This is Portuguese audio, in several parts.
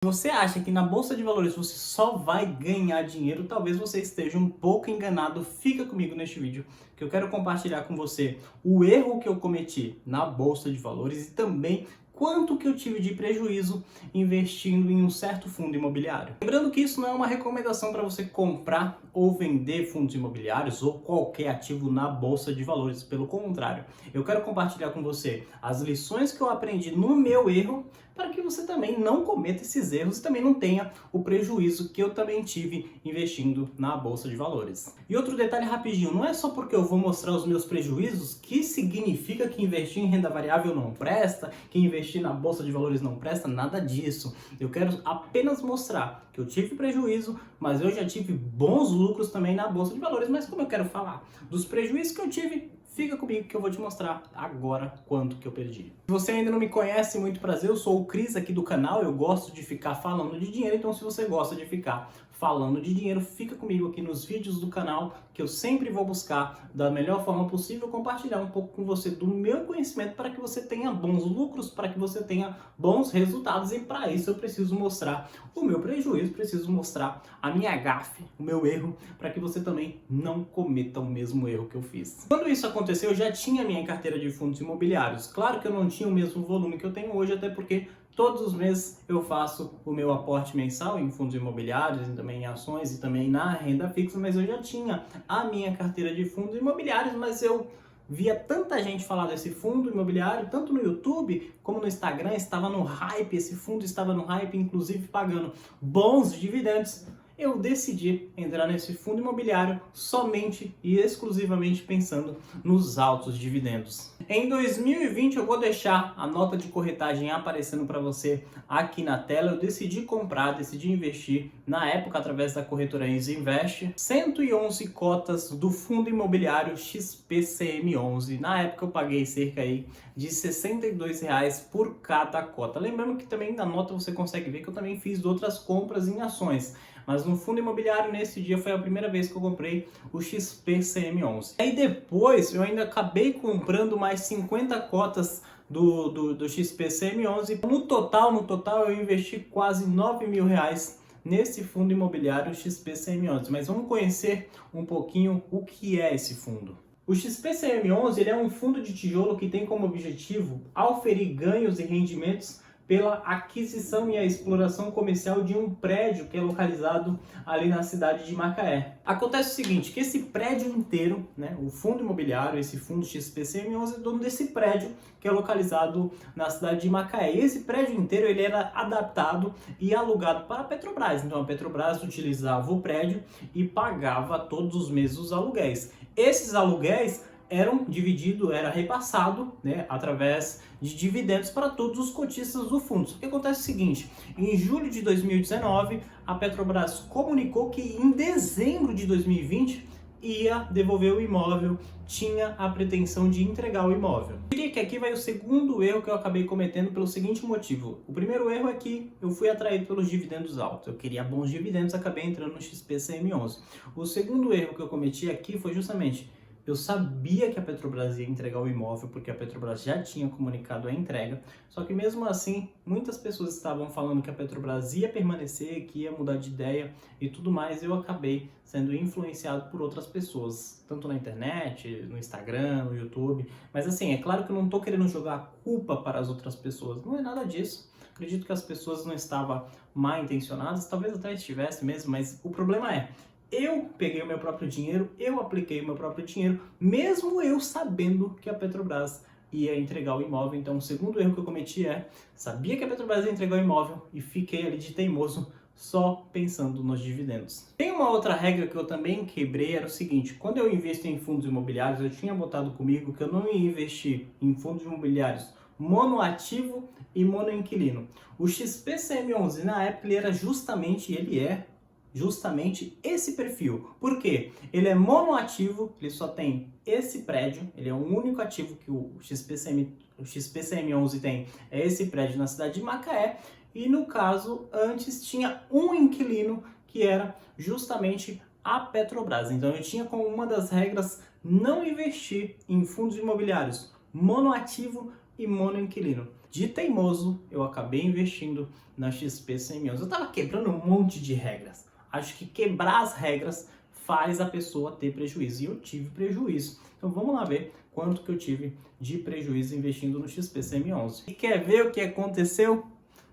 Se você acha que na Bolsa de Valores você só vai ganhar dinheiro, talvez você esteja um pouco enganado. Fica comigo neste vídeo, que eu quero compartilhar com você o erro que eu cometi na Bolsa de Valores e também quanto que eu tive de prejuízo investindo em um certo fundo imobiliário. Lembrando que isso não é uma recomendação para você comprar ou vender fundos imobiliários ou qualquer ativo na Bolsa de Valores. Pelo contrário, eu quero compartilhar com você as lições que eu aprendi no meu erro para que você também não cometa esses erros e também não tenha o prejuízo que eu também tive investindo na Bolsa de Valores. E outro detalhe rapidinho, não é só porque eu vou mostrar os meus prejuízos que significa que investir em renda variável não presta, que investir na Bolsa de Valores não presta, nada disso. Eu quero apenas mostrar que eu tive prejuízo, mas eu já tive bons lucros também na Bolsa de Valores. Mas como eu quero falar dos prejuízos que eu tive, fica comigo que eu vou te mostrar agora quanto que eu perdi. Se você ainda não me conhece, muito prazer, eu sou o Cris aqui do canal, eu gosto de ficar falando de dinheiro, então se você gosta de ficar falando de dinheiro, fica comigo aqui nos vídeos do canal, que eu sempre vou buscar, da melhor forma possível, compartilhar um pouco com você do meu conhecimento para que você tenha bons lucros, para que você tenha bons resultados, e para isso eu preciso mostrar o meu prejuízo, preciso mostrar a minha gafe, o meu erro, para que você também não cometa o mesmo erro que eu fiz. Quando isso aconteceu, eu já tinha minha carteira de fundos imobiliários. Claro que eu não tinha o mesmo volume que eu tenho hoje, até porque todos os meses eu faço o meu aporte mensal em fundos imobiliários e também em ações e também na renda fixa, mas eu já tinha a minha carteira de fundos imobiliários, mas eu via tanta gente falar desse fundo imobiliário, tanto no YouTube como no Instagram, estava no hype, esse fundo estava no hype, inclusive pagando bons dividendos. Eu decidi entrar nesse fundo imobiliário somente e exclusivamente pensando nos altos dividendos. Em 2020 eu vou deixar a nota de corretagem aparecendo para você aqui na tela. Eu decidi comprar, decidi investir na época através da corretora Easy Invest 111 cotas do fundo imobiliário XPCM11. Na época eu paguei cerca aí de R$ 62 por cada cota. Lembrando que também na nota você consegue ver que eu também fiz outras compras em ações. Mas no fundo imobiliário, nesse dia, foi a primeira vez que eu comprei o XPCM11. Aí depois, eu ainda acabei comprando mais 50 cotas do XPCM11. No total, eu investi quase R$ 9.000 nesse fundo imobiliário XPCM11. Mas vamos conhecer um pouquinho o que é esse fundo. O XPCM11 ele é um fundo de tijolo que tem como objetivo auferir ganhos e rendimentos pela aquisição e a exploração comercial de um prédio que é localizado ali na cidade de Macaé. Acontece o seguinte, que esse prédio inteiro, né, o fundo imobiliário, esse fundo XPCM11 é dono desse prédio que é localizado na cidade de Macaé. E esse prédio inteiro ele era adaptado e alugado para a Petrobras. Então a Petrobras utilizava o prédio e pagava todos os meses os aluguéis. Esses aluguéis era repassado, né, através de dividendos para todos os cotistas do fundo. O que acontece é o seguinte, em julho de 2019, a Petrobras comunicou que em dezembro de 2020 ia devolver o imóvel, tinha a pretensão de entregar o imóvel. Eu diria que aqui vai o segundo erro que eu acabei cometendo pelo seguinte motivo. O primeiro erro é que eu fui atraído pelos dividendos altos. Eu queria bons dividendos, acabei entrando no XPCM11. O segundo erro que eu cometi aqui foi justamente eu sabia que a Petrobras ia entregar o imóvel, porque a Petrobras já tinha comunicado a entrega, só que mesmo assim, muitas pessoas estavam falando que a Petrobras ia permanecer, que ia mudar de ideia e tudo mais, eu acabei sendo influenciado por outras pessoas, tanto na internet, no Instagram, no YouTube, mas assim, é claro que eu não estou querendo jogar a culpa para as outras pessoas, não é nada disso. Acredito que as pessoas não estavam mal intencionadas, talvez até estivessem mesmo, mas o problema é, eu peguei o meu próprio dinheiro, eu apliquei o meu próprio dinheiro, mesmo eu sabendo que a Petrobras ia entregar o imóvel. Então, o segundo erro que eu cometi sabia que a Petrobras ia entregar o imóvel e fiquei ali de teimoso, só pensando nos dividendos. Tem uma outra regra que eu também quebrei, era o seguinte, quando eu invisto em fundos imobiliários, eu tinha botado comigo que eu não ia investir em fundos imobiliários monoativo e monoinquilino. O XPCM11, na época, ele é justamente esse perfil. Por quê? Ele é monoativo, ele só tem esse prédio, ele é o único ativo que o XPCM11 tem, é esse prédio na cidade de Macaé, e no caso, antes tinha um inquilino que era justamente a Petrobras. Então eu tinha como uma das regras não investir em fundos imobiliários monoativo e monoinquilino. de teimoso, eu acabei investindo na XP Semi-11. Eu estava quebrando um monte de regras. Acho que quebrar as regras faz a pessoa ter prejuízo. E eu tive prejuízo. Então vamos lá ver quanto que eu tive de prejuízo investindo no XP Semi-11. E quer ver o que aconteceu?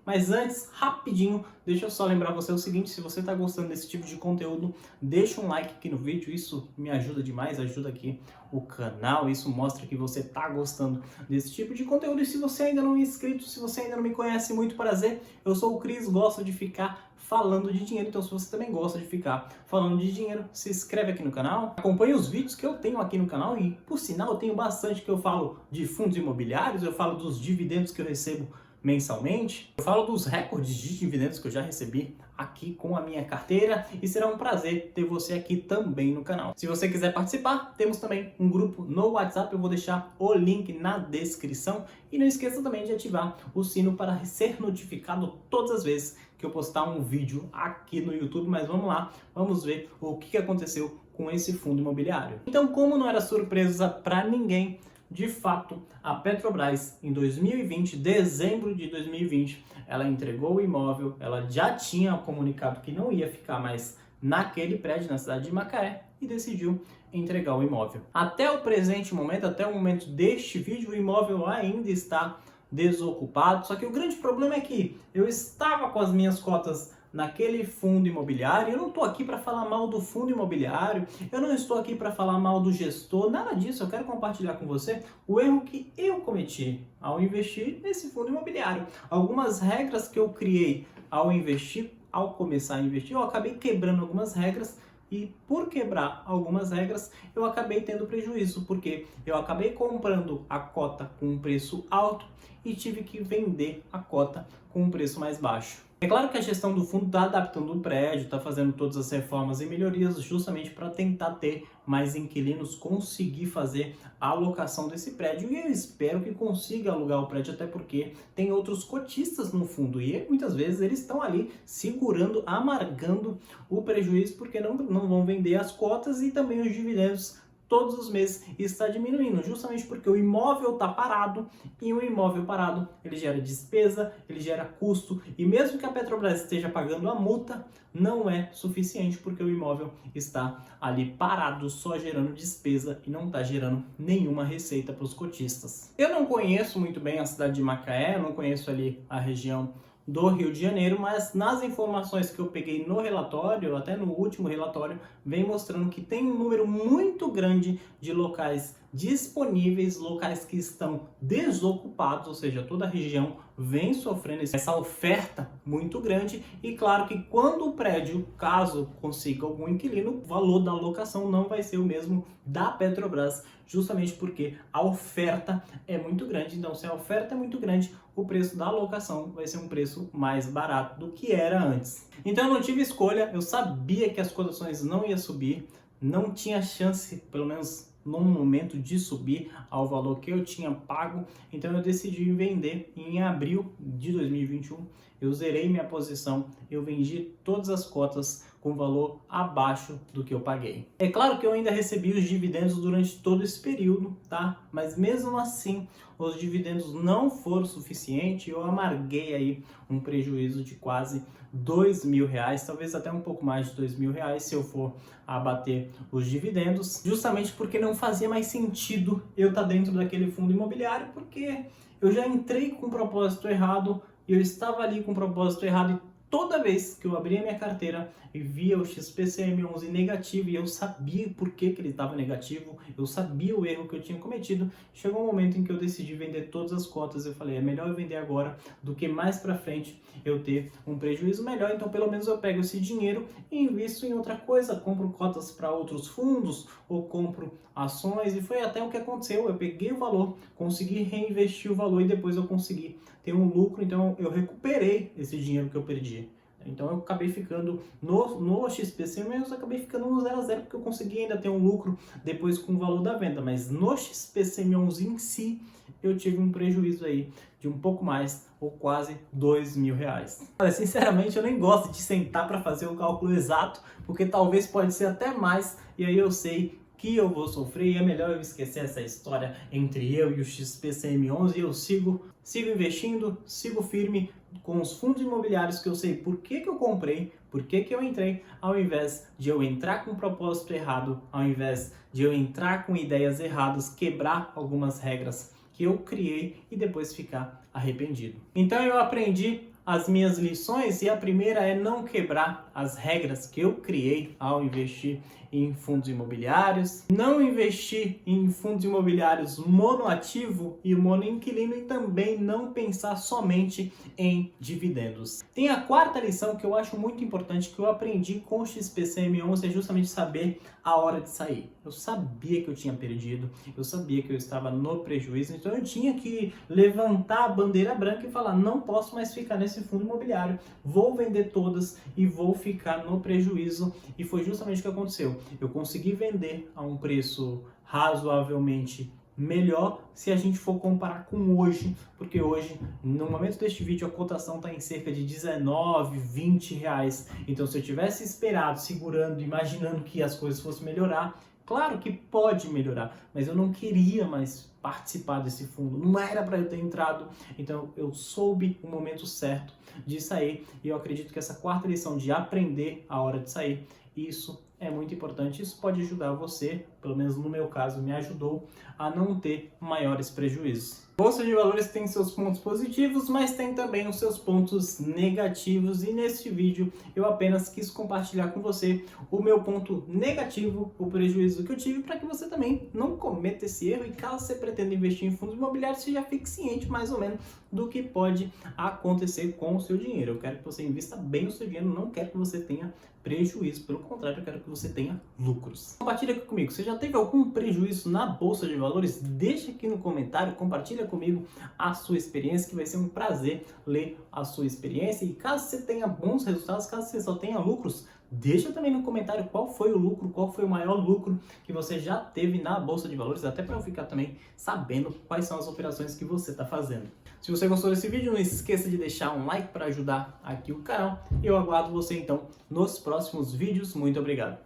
Mas antes, rapidinho, deixa eu só lembrar você o seguinte: se você está gostando desse tipo de conteúdo, deixa um like aqui no vídeo, isso me ajuda demais, ajuda aqui o canal, isso mostra que você está gostando desse tipo de conteúdo. E se você ainda não é inscrito, se você ainda não me conhece, muito prazer, eu sou o Cris, gosto de ficar falando de dinheiro, então se você também gosta de ficar falando de dinheiro, se inscreve aqui no canal, acompanhe os vídeos que eu tenho aqui no canal e, por sinal, eu tenho bastante que eu falo de fundos imobiliários, eu falo dos dividendos que eu recebo mensalmente, eu falo dos recordes de dividendos que eu já recebi aqui com a minha carteira e será um prazer ter você aqui também no canal. Se você quiser participar, temos também um grupo no WhatsApp, eu vou deixar o link na descrição e não esqueça também de ativar o sino para ser notificado todas as vezes que eu postar um vídeo aqui no YouTube. Mas vamos lá, vamos ver o que aconteceu com esse fundo imobiliário. Então, como não era surpresa para ninguém, de fato, a Petrobras, em 2020, dezembro de 2020, ela entregou o imóvel, ela já tinha comunicado que não ia ficar mais naquele prédio, na cidade de Macaé, e decidiu entregar o imóvel. Até o presente momento, até o momento deste vídeo, o imóvel ainda está desocupado, só que o grande problema é que eu estava com as minhas cotas naquele fundo imobiliário. Eu não estou aqui para falar mal do fundo imobiliário, eu não estou aqui para falar mal do gestor, nada disso. Eu quero compartilhar com você o erro que eu cometi ao investir nesse fundo imobiliário. Algumas regras que eu criei ao investir, ao começar a investir, eu acabei quebrando algumas regras. E por quebrar algumas regras, eu acabei tendo prejuízo, porque eu acabei comprando a cota com um preço alto e tive que vender a cota com um preço mais baixo. É claro que a gestão do fundo está adaptando o prédio, está fazendo todas as reformas e melhorias justamente para tentar ter mais inquilinos, conseguir fazer a alocação desse prédio. E eu espero que consiga alugar o prédio, até porque tem outros cotistas no fundo e muitas vezes eles estão ali segurando, amargando o prejuízo, porque não vão vender as cotas e também os dividendos todos os meses está diminuindo, justamente porque o imóvel está parado e o imóvel parado ele gera despesa, ele gera custo e mesmo que a Petrobras esteja pagando a multa, não é suficiente porque o imóvel está ali parado, só gerando despesa e não está gerando nenhuma receita para os cotistas. Eu não conheço muito bem a cidade de Macaé, eu não conheço ali a região do Rio de Janeiro, mas nas informações que eu peguei no relatório, até no último relatório, vem mostrando que tem um número muito grande de locais disponíveis, locais que estão desocupados, ou seja, toda a região vem sofrendo essa oferta muito grande e claro que quando o prédio, caso consiga algum inquilino, o valor da locação não vai ser o mesmo da Petrobras, justamente porque a oferta é muito grande. Então, se a oferta é muito grande, o preço da locação vai ser um preço mais barato do que era antes. Então eu não tive escolha, eu sabia que as cotações não iam subir, não tinha chance, pelo menos no momento, de subir ao valor que eu tinha pago, então eu decidi vender em abril de 2021, eu zerei minha posição, eu vendi todas as cotas com valor abaixo do que eu paguei. É claro que eu ainda recebi os dividendos durante todo esse período, tá? Mas mesmo assim, os dividendos não foram suficientes, eu amarguei aí um prejuízo de quase R$2.000, talvez até um pouco mais de R$2.000 se eu for abater os dividendos, justamente porque não fazia mais sentido eu estar dentro daquele fundo imobiliário, porque eu já entrei com um propósito errado, eu estava ali com um propósito errado e toda vez que eu abria minha carteira e via o XPCM11 negativo e eu sabia por que ele estava negativo, eu sabia o erro que eu tinha cometido, chegou um momento em que eu decidi vender todas as cotas. Eu falei, é melhor eu vender agora do que mais pra frente eu ter um prejuízo melhor, então pelo menos eu pego esse dinheiro e invisto em outra coisa, compro cotas para outros fundos ou compro ações, e foi até o que aconteceu. Eu peguei o valor, consegui reinvestir o valor e depois eu consegui ter um lucro, então eu recuperei esse dinheiro que eu perdi. Então eu acabei ficando no XPC, mas eu acabei ficando no 0 a 0 porque eu consegui ainda ter um lucro depois com o valor da venda, mas no XPCM11 em si eu tive um prejuízo aí de um pouco mais ou quase R$2.000. Olha, sinceramente eu nem gosto de sentar para fazer o cálculo exato, porque talvez pode ser até mais, e aí eu sei que eu vou sofrer e é melhor eu esquecer essa história entre eu e o XPCM11 e eu sigo investindo, sigo firme com os fundos imobiliários que eu sei por que eu comprei, por que eu entrei, ao invés de eu entrar com um propósito errado, ao invés de eu entrar com ideias erradas, quebrar algumas regras que eu criei e depois ficar arrependido. Então eu aprendi as minhas lições e a primeira é não quebrar as regras que eu criei ao investir em fundos imobiliários, não investir em fundos imobiliários monoativo e monoinquilino e também não pensar somente em dividendos. Tem a quarta lição que eu acho muito importante que eu aprendi com o XPCM11 é justamente saber a hora de sair. Eu sabia que eu tinha perdido, eu sabia que eu estava no prejuízo, então eu tinha que levantar a bandeira branca e falar, não posso mais ficar nesse fundo imobiliário, vou vender todas e vou ficar no prejuízo. E foi justamente o que aconteceu. Eu consegui vender a um preço razoavelmente melhor se a gente for comparar com hoje, porque hoje, no momento deste vídeo, a cotação está em cerca de 19, 20 reais. Então, se eu tivesse esperado, segurando, imaginando que as coisas fossem melhorar, claro que pode melhorar, mas eu não queria mais participar desse fundo, não era para eu ter entrado, então eu soube o momento certo de sair e eu acredito que essa quarta lição de aprender a hora de sair, isso é muito importante, isso pode ajudar você, pelo menos no meu caso, me ajudou a não ter maiores prejuízos. Bolsa de Valores tem seus pontos positivos, mas tem também os seus pontos negativos e neste vídeo eu apenas quis compartilhar com você o meu ponto negativo, o prejuízo que eu tive, para que você também não cometa esse erro e caso você pretenda investir em fundos imobiliários, você já fique ciente mais ou menos do que pode acontecer com o seu dinheiro. Eu quero que você invista bem o seu dinheiro, não quero que você tenha prejuízo, pelo contrário, eu quero que você tenha lucros. Compartilha aqui comigo, você já teve algum prejuízo na Bolsa de Valores? Deixa aqui no comentário, compartilha comigo a sua experiência, que vai ser um prazer ler a sua experiência. E caso você tenha bons resultados, caso você só tenha lucros, deixa também no comentário qual foi o lucro, qual foi o maior lucro que você já teve na Bolsa de Valores, até para eu ficar também sabendo quais são as operações que você está fazendo. Se você gostou desse vídeo, não esqueça de deixar um like para ajudar aqui o canal. E eu aguardo você então nos próximos vídeos. Muito obrigado!